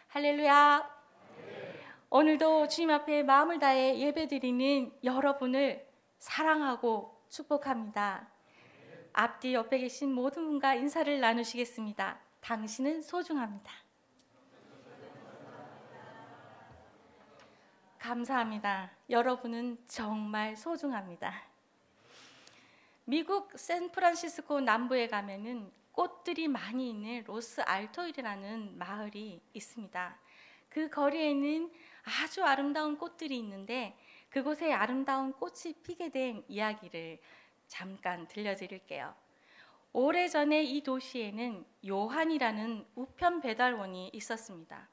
할렐루야. 오늘도 주님 앞에 마음을 다해 예배드리는 여러분을 사랑하고 축복합니다. 앞뒤 옆에 계신 모든 분과 인사를 나누시겠습니다. 당신은 소중합니다. 감사합니다. 여러분은 정말 소중합니다. 미국 샌프란시스코 남부에 가면은 꽃들이 많이 있는 로스 알토일이라는 마을이 있습니다. 그 거리에는 아주 아름다운 꽃들이 있는데 그곳에 아름다운 꽃이 피게 된 이야기를 잠깐 들려드릴게요. 오래전에 이 도시에는 요한이라는 우편 배달원이 있었습니다.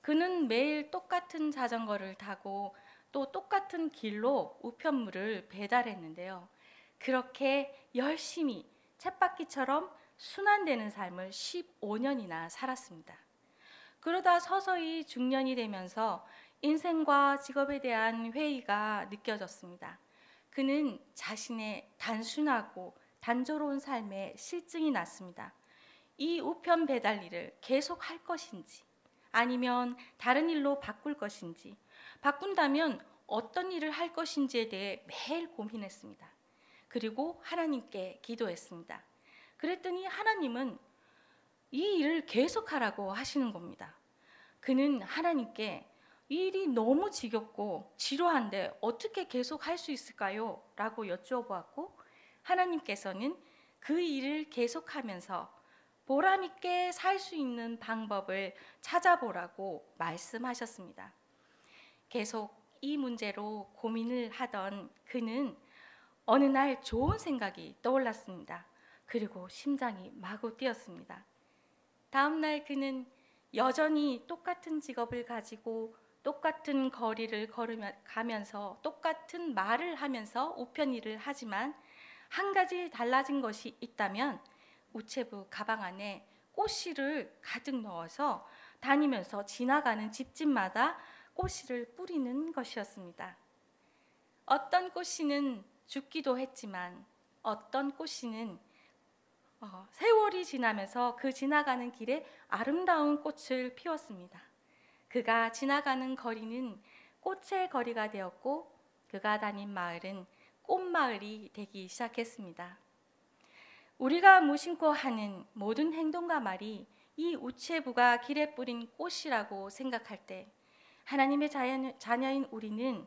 그는 매일 똑같은 자전거를 타고 또 똑같은 길로 우편물을 배달했는데요. 그렇게 열심히 쳇바퀴처럼 순환되는 삶을 15년이나 살았습니다. 그러다 서서히 중년이 되면서 인생과 직업에 대한 회의가 느껴졌습니다. 그는 자신의 단순하고 단조로운 삶에 실증이 났습니다. 이 우편 배달 일을 계속 할 것인지 아니면 다른 일로 바꿀 것인지, 바꾼다면 어떤 일을 할 것인지에 대해 매일 고민했습니다. 그리고 하나님께 기도했습니다. 그랬더니 하나님은 이 일을 계속하라고 하시는 겁니다. 그는 하나님께 이 일이 너무 지겹고 지루한데 어떻게 계속 할 수 있을까요? 라고 여쭈어보았고 하나님께서는 그 일을 계속하면서 보람 있게 살 수 있는 방법을 찾아보라고 말씀하셨습니다. 계속 이 문제로 고민을 하던 그는 어느 날 좋은 생각이 떠올랐습니다. 그리고 심장이 마구 뛰었습니다. 다음 날 그는 여전히 똑같은 직업을 가지고 똑같은 거리를 가면서 똑같은 말을 하면서 우편 일을 하지만 한 가지 달라진 것이 있다면 우체부 가방 안에 꽃씨를 가득 넣어서 다니면서 지나가는 집집마다 꽃씨를 뿌리는 것이었습니다. 어떤 꽃씨는 죽기도 했지만 어떤 꽃씨는 세월이 지나면서 그 지나가는 길에 아름다운 꽃을 피웠습니다. 그가 지나가는 거리는 꽃의 거리가 되었고 그가 다닌 마을은 꽃마을이 되기 시작했습니다. 우리가 무심코 하는 모든 행동과 말이 이 우체부가 길에 뿌린 꽃이라고 생각할 때 하나님의 자녀인 우리는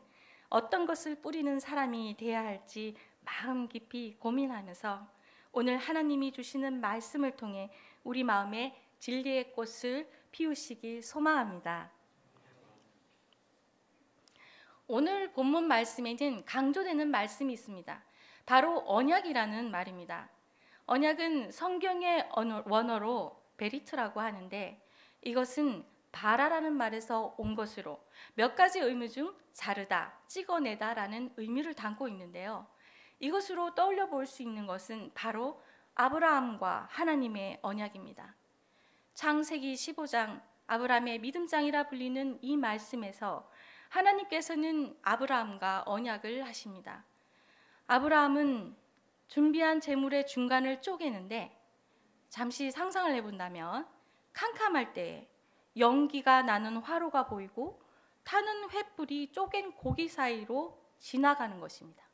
어떤 것을 뿌리는 사람이 되어야 할지 마음 깊이 고민하면서 오늘 하나님이 주시는 말씀을 통해 우리 마음에 진리의 꽃을 피우시길 소망합니다. 오늘 본문 말씀에는 강조되는 말씀이 있습니다. 바로 언약이라는 말입니다. 언약은 성경의 원어로 베리트라고 하는데 이것은 바라라는 말에서 온 것으로 몇 가지 의미 중 자르다, 찍어내다라는 의미를 담고 있는데요. 이것으로 떠올려 볼 수 있는 것은 바로 아브라함과 하나님의 언약입니다. 창세기 15장, 아브라함의 믿음장이라 불리는 이 말씀에서 하나님께서는 아브라함과 언약을 하십니다. 아브라함은 준비한 재물의 중간을 쪼개는데 잠시 상상을 해본다면 캄캄할 때에 연기가 나는 화로가 보이고 타는 횃불이 쪼갠 고기 사이로 지나가는 것입니다.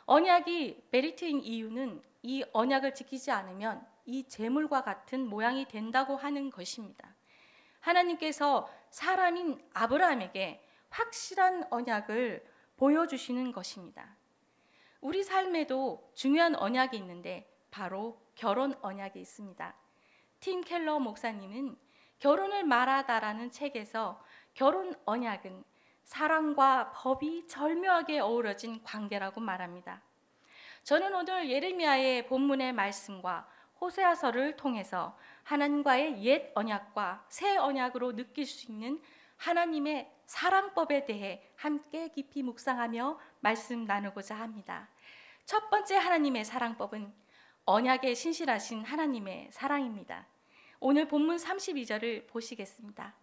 언약이 베리트인 이유는 이 언약을 지키지 않으면 이 재물과 같은 모양이 된다고 하는 것입니다. 하나님께서 사람인 아브라함에게 확실한 언약을 보여주시는 것입니다. 우리 삶에도 중요한 언약이 있는데 바로 결혼 언약이 있습니다. 팀 켈러 목사님은 결혼을 말하다라는 책에서 결혼 언약은 사랑과 법이 절묘하게 어우러진 관계라고 말합니다. 저는 오늘 예레미야의 본문의 말씀과 호세아서를 통해서 하나님과의 옛 언약과 새 언약으로 느낄 수 있는 하나님의 사랑법에 대해 함께 깊이 묵상하며 말씀 나누고자 합니다. 첫 번째 하나님의 사랑법은 언약에 신실하신 하나님의 사랑입니다. 오늘 본문 32절을 보시겠습니다.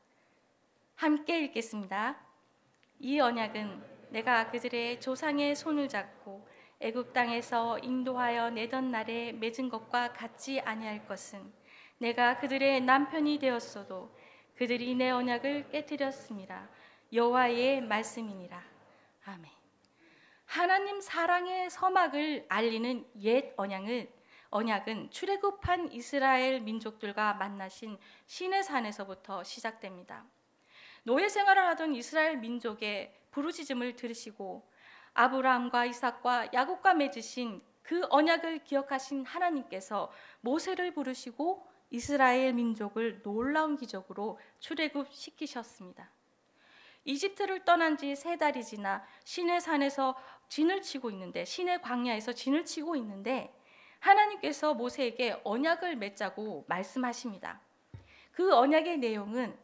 함께 읽겠습니다. 이 언약은 내가 그들의 조상의 손을 잡고 애굽 땅에서 인도하여 내던 날에 맺은 것과 같지 아니할 것은 내가 그들의 남편이 되었어도 그들이 내 언약을 깨뜨렸습니다. 여호와의 말씀이니라. 아멘. 하나님 사랑의 서막을 알리는 옛 언약은 출애굽한 이스라엘 민족들과 만나신 시내산에서부터 시작됩니다. 노예 생활을 하던 이스라엘 민족의 부르짖음을 들으시고 아브라함과 이삭과 야곱과 맺으신 그 언약을 기억하신 하나님께서 모세를 부르시고 이스라엘 민족을 놀라운 기적으로 출애굽시키셨습니다. 이집트를 떠난 지 3달이 지나 시내산에서 진을 치고 있는데, 시내 광야에서 진을 치고 있는데 하나님께서 모세에게 언약을 맺자고 말씀하십니다. 그 언약의 내용은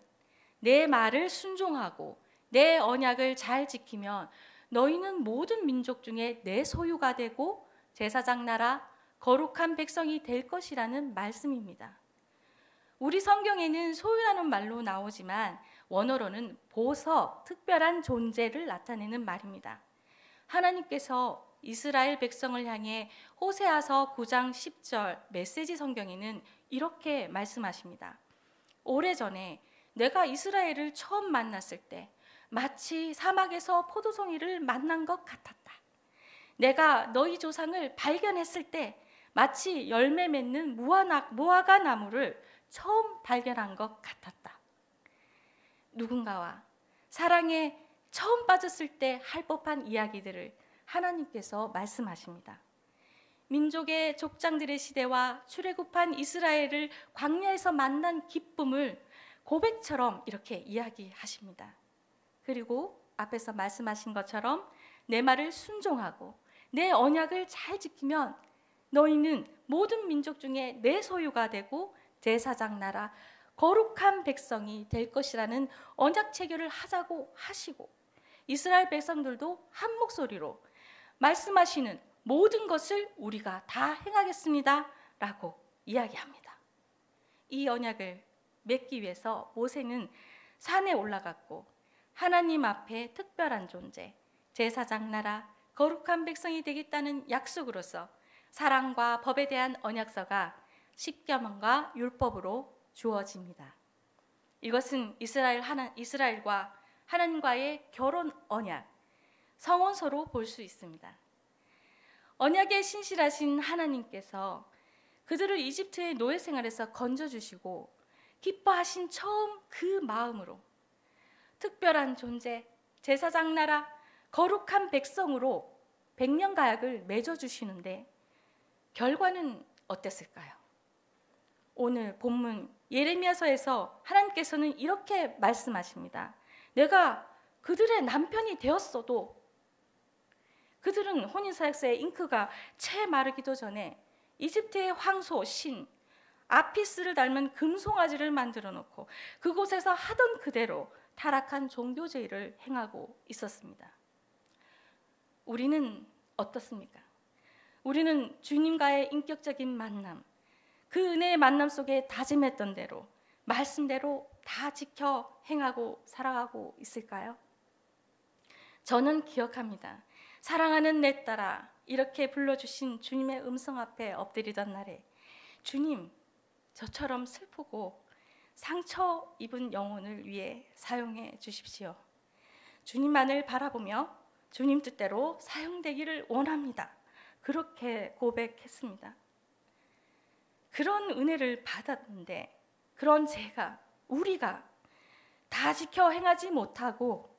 내 말을 순종하고 내 언약을 잘 지키면 너희는 모든 민족 중에 내 소유가 되고 제사장 나라, 거룩한 백성이 될 것이라는 말씀입니다. 우리 성경에는 소유라는 말로 나오지만 원어로는 보석, 특별한 존재를 나타내는 말입니다. 하나님께서 이스라엘 백성을 향해 호세아서 9장 10절 메시지 성경에는 이렇게 말씀하십니다. 오래전에 내가 이스라엘을 처음 만났을 때 마치 사막에서 포도송이를 만난 것 같았다. 내가 너희 조상을 발견했을 때 마치 열매 맺는 무화과 나무를 처음 발견한 것 같았다. 누군가와 사랑에 처음 빠졌을 때 할 법한 이야기들을 하나님께서 말씀하십니다. 민족의 족장들의 시대와 출애굽한 이스라엘을 광야에서 만난 기쁨을 고백처럼 이렇게 이야기하십니다. 그리고 앞에서 말씀하신 것처럼 내 말을 순종하고 내 언약을 잘 지키면 너희는 모든 민족 중에 내 소유가 되고 제사장 나라, 거룩한 백성이 될 것이라는 언약 체결을 하자고 하시고 이스라엘 백성들도 한 목소리로 말씀하시는 모든 것을 우리가 다 행하겠습니다 라고 이야기합니다. 이 언약을 맺기 위해서 모세는 산에 올라갔고 하나님 앞에 특별한 존재, 제사장 나라, 거룩한 백성이 되겠다는 약속으로서 사랑과 법에 대한 언약서가 십계명과 율법으로 주어집니다. 이것은 이스라엘과 하나님과의 결혼 언약, 성원서로 볼 수 있습니다. 언약에 신실하신 하나님께서 그들을 이집트의 노예 생활에서 건져주시고 기뻐하신 처음 그 마음으로 특별한 존재, 제사장 나라, 거룩한 백성으로 백년 가약을 맺어주시는데 결과는 어땠을까요? 오늘 본문 예레미야서에서 하나님께서는 이렇게 말씀하십니다. 내가 그들의 남편이 되었어도 그들은 혼인서약서의 잉크가 채 마르기도 전에 이집트의 황소 신 아피스를 닮은 금송아지를 만들어 놓고 그곳에서 하던 그대로 타락한 종교제의를 행하고 있었습니다. 우리는 어떻습니까? 우리는 주님과의 인격적인 만남, 그 은혜의 만남 속에 다짐했던 대로 말씀대로 다 지켜 행하고 살아가고 있을까요? 저는 기억합니다. 사랑하는 내 딸아 이렇게 불러주신 주님의 음성 앞에 엎드리던 날에 주님, 저처럼 슬프고 상처 입은 영혼을 위해 사용해 주십시오. 주님만을 바라보며 주님 뜻대로 사용되기를 원합니다. 그렇게 고백했습니다. 그런 은혜를 받았는데 그런 우리가 다 지켜 행하지 못하고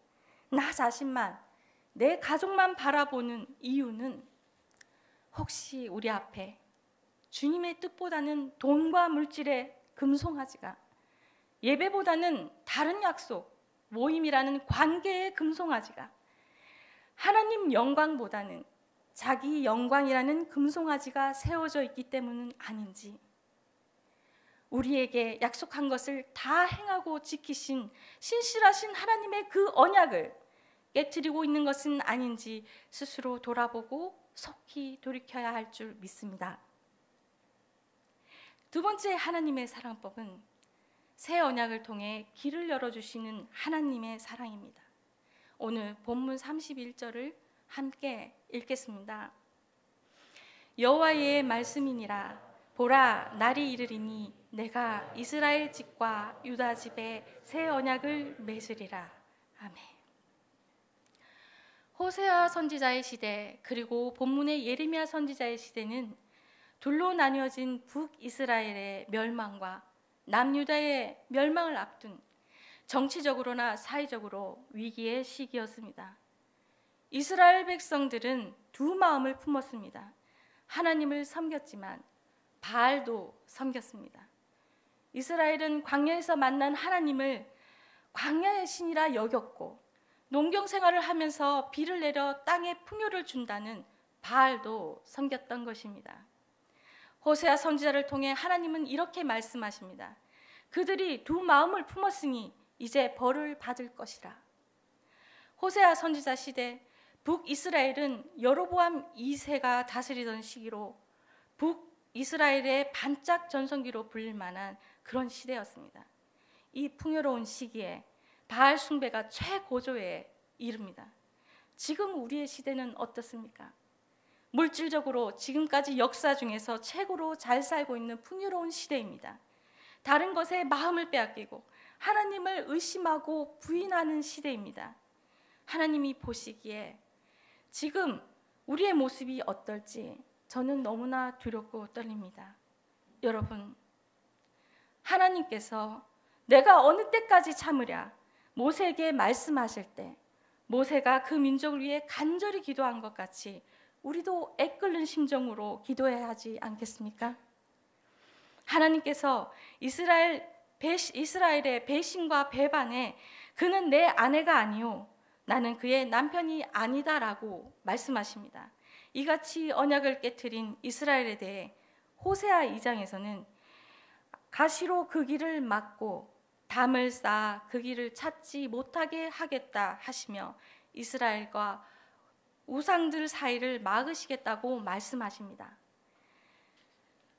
나 자신만 내 가족만 바라보는 이유는 혹시 우리 앞에 주님의 뜻보다는 돈과 물질의 금송아지가 예배보다는 다른 약속, 모임이라는 관계의 금송아지가 하나님 영광보다는 자기 영광이라는 금송아지가 세워져 있기 때문은 아닌지 우리에게 약속한 것을 다 행하고 지키신 신실하신 하나님의 그 언약을 깨트리고 있는 것은 아닌지 스스로 돌아보고 속히 돌이켜야 할 줄 믿습니다. 두 번째 하나님의 사랑법은 새 언약을 통해 길을 열어주시는 하나님의 사랑입니다. 오늘 본문 31절을 함께 읽겠습니다. 여호와의 말씀이니라. 보라, 날이 이르리니 내가 이스라엘 집과 유다 집에 새 언약을 맺으리라. 아멘. 호세아 선지자의 시대 그리고 본문의 예레미야 선지자의 시대는 둘로 나뉘어진 북이스라엘의 멸망과 남유다의 멸망을 앞둔 정치적으로나 사회적으로 위기의 시기였습니다. 이스라엘 백성들은 두 마음을 품었습니다. 하나님을 섬겼지만 바알도 섬겼습니다. 이스라엘은 광야에서 만난 하나님을 광야의 신이라 여겼고 농경 생활을 하면서 비를 내려 땅에 풍요를 준다는 바알도 섬겼던 것입니다. 호세아 선지자를 통해 하나님은 이렇게 말씀하십니다. 그들이 두 마음을 품었으니 이제 벌을 받을 것이라. 호세아 선지자 시대 북이스라엘은 여로보암 2세가 다스리던 시기로 북이스라엘의 반짝 전성기로 불릴 만한 그런 시대였습니다. 이 풍요로운 시기에 바알 숭배가 최고조에 이릅니다. 지금 우리의 시대는 어떻습니까? 물질적으로 지금까지 역사 중에서 최고로 잘 살고 있는 풍요로운 시대입니다. 다른 것에 마음을 빼앗기고 하나님을 의심하고 부인하는 시대입니다. 하나님이 보시기에 지금 우리의 모습이 어떨지 저는 너무나 두렵고 떨립니다. 여러분, 하나님께서 내가 어느 때까지 참으랴 모세에게 말씀하실 때 모세가 그 민족을 위해 간절히 기도한 것 같이 우리도 애끓는 심정으로 기도해야 하지 않겠습니까? 하나님께서 이스라엘의 배신과 배반에 그는 내 아내가 아니요 나는 그의 남편이 아니다라고 말씀하십니다. 이같이 언약을 깨트린 이스라엘에 대해 호세아 2장에서는 가시로 그 길을 막고 담을 쌓아 그 길을 찾지 못하게 하겠다 하시며 이스라엘과 우상들 사이를 막으시겠다고 말씀하십니다.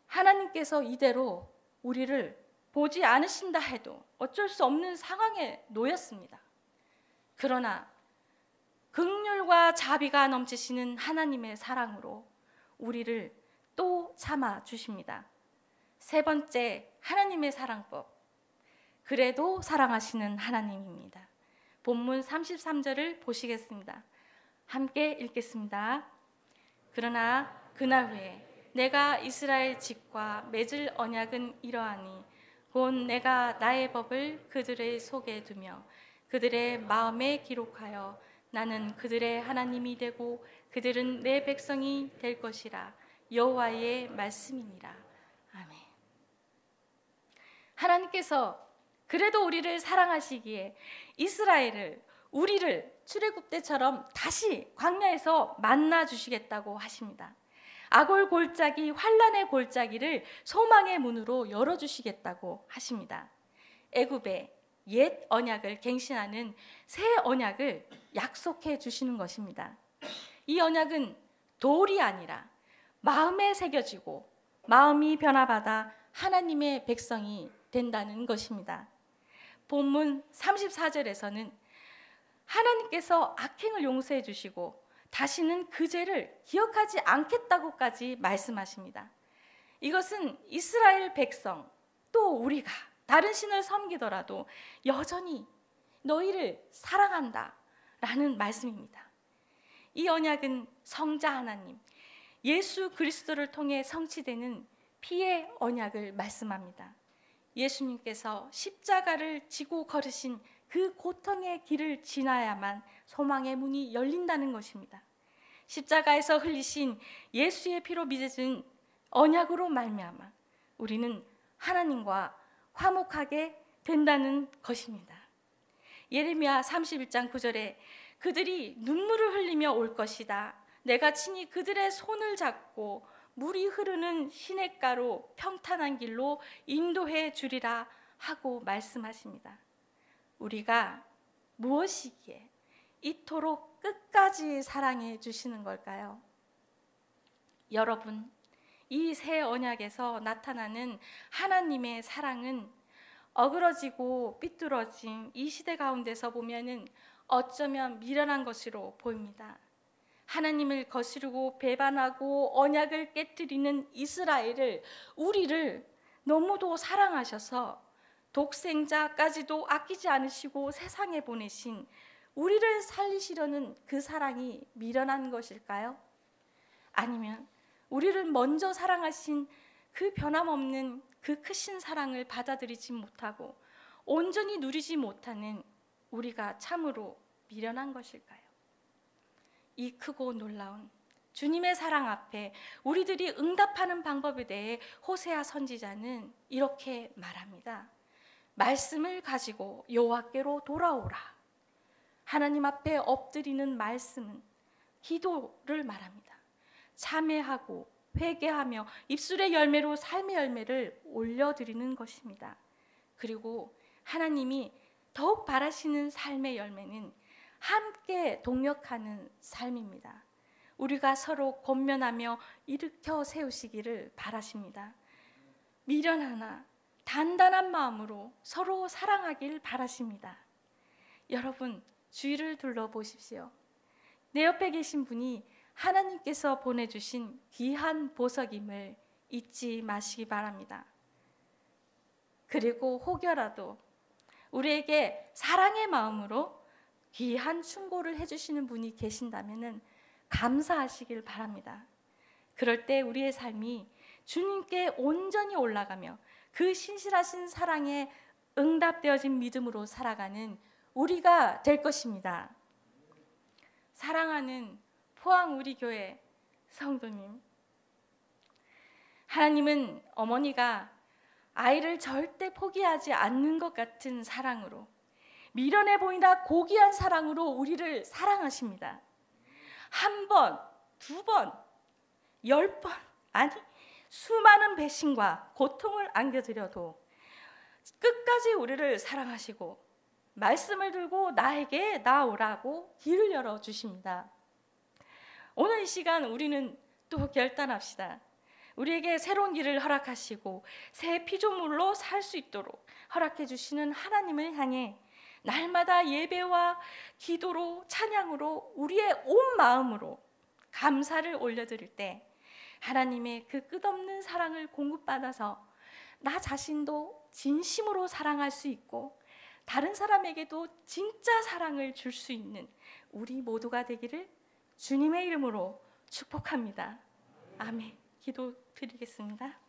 하나님께서 이대로 우리를 보지 않으신다 해도 어쩔 수 없는 상황에 놓였습니다. 그러나 긍휼과 자비가 넘치시는 하나님의 사랑으로 우리를 또 참아 주십니다. 세 번째, 하나님의 사랑법. 그래도 사랑하시는 하나님입니다. 본문 33절을 보시겠습니다. 함께 읽겠습니다. 그러나 그날 후에 내가 이스라엘 집과 맺을 언약은 이러하니 곧 내가 나의 법을 그들의 속에 두며 그들의 마음에 기록하여 나는 그들의 하나님이 되고 그들은 내 백성이 될 것이라. 여호와의 말씀이니라. 아멘. 하나님께서 그래도 우리를 사랑하시기에 이스라엘을, 우리를 출애굽 때처럼 다시 광야에서 만나 주시겠다고 하십니다. 악올 골짜기, 환난의 골짜기를 소망의 문으로 열어주시겠다고 하십니다. 애굽의 옛 언약을 갱신하는 새 언약을 약속해 주시는 것입니다. 이 언약은 돌이 아니라 마음에 새겨지고 마음이 변화받아 하나님의 백성이 된다는 것입니다. 본문 34절에서는 하나님께서 악행을 용서해 주시고 다시는 그 죄를 기억하지 않겠다고까지 말씀하십니다. 이것은 이스라엘 백성, 또 우리가 다른 신을 섬기더라도 여전히 너희를 사랑한다 라는 말씀입니다. 이 언약은 성자 하나님, 예수 그리스도를 통해 성취되는 피의 언약을 말씀합니다. 예수님께서 십자가를 지고 걸으신 그 고통의 길을 지나야만 소망의 문이 열린다는 것입니다. 십자가에서 흘리신 예수의 피로 빚어진 언약으로 말미암아 우리는 하나님과 화목하게 된다는 것입니다. 예레미야 31장 9절에 그들이 눈물을 흘리며 올 것이다. 내가 친히 그들의 손을 잡고 물이 흐르는 시냇가로 평탄한 길로 인도해 주리라 하고 말씀하십니다. 우리가 무엇이기에 이토록 끝까지 사랑해 주시는 걸까요? 여러분, 이 새 언약에서 나타나는 하나님의 사랑은 어그러지고 삐뚤어진 이 시대 가운데서 보면은 어쩌면 미련한 것으로 보입니다. 하나님을 거스르고 배반하고 언약을 깨뜨리는 이스라엘을, 우리를 너무도 사랑하셔서 독생자까지도 아끼지 않으시고 세상에 보내신 우리를 살리시려는 그 사랑이 미련한 것일까요? 아니면 우리를 먼저 사랑하신 그 변함없는 그 크신 사랑을 받아들이지 못하고 온전히 누리지 못하는 우리가 참으로 미련한 것일까요? 이 크고 놀라운 주님의 사랑 앞에 우리들이 응답하는 방법에 대해 호세아 선지자는 이렇게 말합니다. 말씀을 가지고 여호와께로 돌아오라. 하나님 앞에 엎드리는 말씀은 기도를 말합니다. 참회하고 회개하며 입술의 열매로 삶의 열매를 올려드리는 것입니다. 그리고 하나님이 더욱 바라시는 삶의 열매는 함께 동역하는 삶입니다. 우리가 서로 권면하며 일으켜 세우시기를 바라십니다. 미련하나 단단한 마음으로 서로 사랑하길 바라십니다. 여러분, 주위를 둘러보십시오. 내 옆에 계신 분이 하나님께서 보내주신 귀한 보석임을 잊지 마시기 바랍니다. 그리고 혹여라도 우리에게 사랑의 마음으로 귀한 충고를 해주시는 분이 계신다면 감사하시길 바랍니다. 그럴 때 우리의 삶이 주님께 온전히 올라가며 그 신실하신 사랑에 응답되어진 믿음으로 살아가는 우리가 될 것입니다. 사랑하는 포항 우리 교회 성도님, 하나님은 어머니가 아이를 절대 포기하지 않는 것 같은 사랑으로, 미련해 보이나 고귀한 사랑으로 우리를 사랑하십니다. 한 번, 두 번, 10번, 아니 수많은 배신과 고통을 안겨드려도 끝까지 우리를 사랑하시고 말씀을 들고 나에게 나오라고 길을 열어주십니다. 오늘 이 시간 우리는 또 결단합시다. 우리에게 새로운 길을 허락하시고 새 피조물로 살 수 있도록 허락해 주시는 하나님을 향해 날마다 예배와 기도로 찬양으로 우리의 온 마음으로 감사를 올려드릴 때 하나님의 그 끝없는 사랑을 공급받아서 나 자신도 진심으로 사랑할 수 있고 다른 사람에게도 진짜 사랑을 줄 수 있는 우리 모두가 되기를 주님의 이름으로 축복합니다. 아멘. 기도 드리겠습니다.